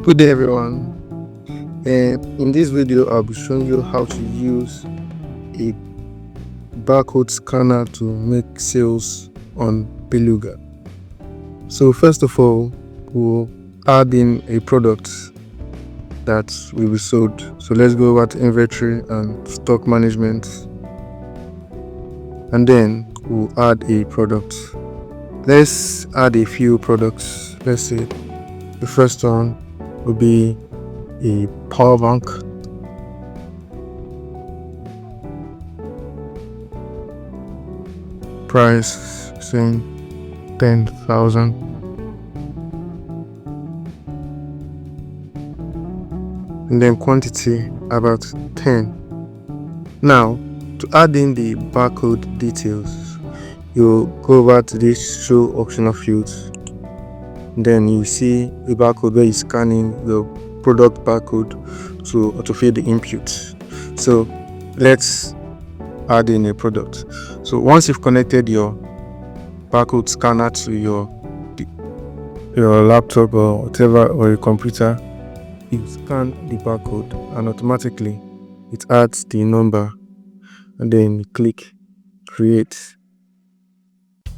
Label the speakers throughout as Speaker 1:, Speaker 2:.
Speaker 1: Good day, everyone. In this video, I'll be showing you how to use a barcode scanner to make sales on Belugar. So first of all, we'll add in a product that will be sold. So let's go over to inventory and stock management, and then we'll add a product. Let's add a few products. Let's say the first one will be a power bank. Price saying 10,000. And then quantity about 10. Now, to add in the barcode details, you go over to this show optional fields. Then you see a barcode where you're scanning the product barcode to autofill the input. So let's add in a product. So once you've connected your barcode scanner to your laptop or whatever, or your computer, you scan the barcode and automatically it adds the number, and then you click create.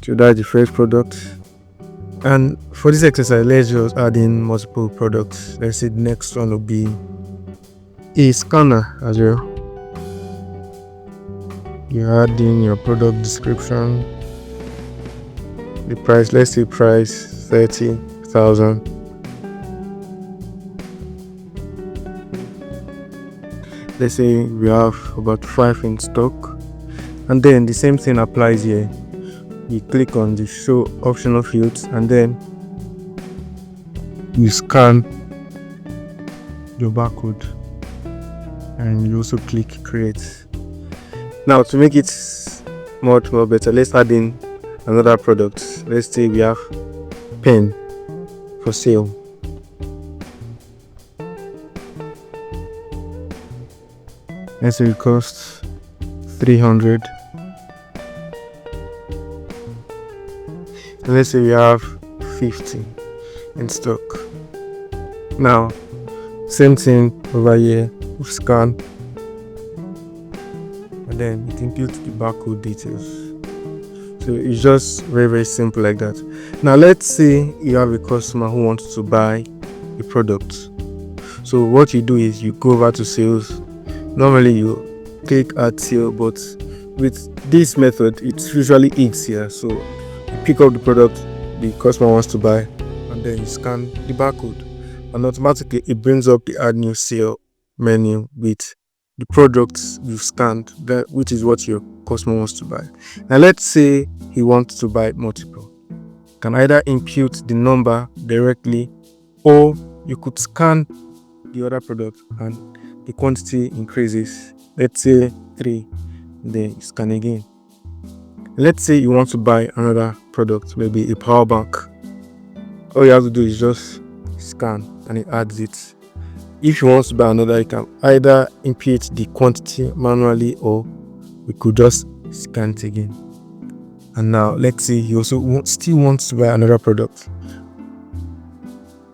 Speaker 1: So that's the first product. And for this exercise, let's just add in multiple products. Let's say the next one will be a scanner as well. You add in your product description, the price, let's say price 30,000. Let's say we have about 5 in stock, and then the same thing applies here. You click on the show optional fields, and then you scan your barcode, and you also click create. Now, to make it much more better, let's add in another product. Let's say we have pen for sale. Let's say it costs 300. And let's say we have 50 in stock. Now, same thing over here, we scan, and then it imputes the barcode details. So it's just very simple like that. Now let's say you have a customer who wants to buy a product. So what you do is you go over to sales. Normally you click add sale, but with this method it's usually easier. So you pick up the product the customer wants to buy, and then you scan the barcode, and automatically it brings up the add new sale menu with the products you've scanned, which is what your customer wants to buy. Now let's say he wants to buy multiple. You can either impute the number directly, or you could scan the other product and the quantity increases. Let's say 3, then you scan again. Let's say you want to buy another product, maybe a power bank. All you have to do is just scan and it adds it. If you want to buy another, you can either impute the quantity manually, or we could just scan it again. And now let's say you also still want to buy another product.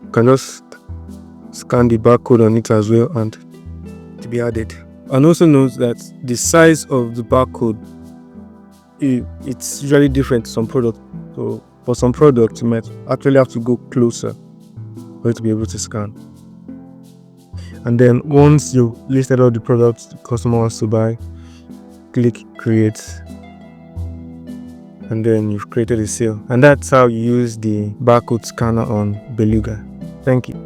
Speaker 1: You can just scan the barcode on it as well and to be added. And also note that the size of the barcode, it's usually different to some product. So for some products you might actually have to go closer for you to be able to scan. And then once you've listed all the products the customer wants to buy, click create, and then you've created a sale. And that's how you use the barcode scanner on Belugar. Thank you.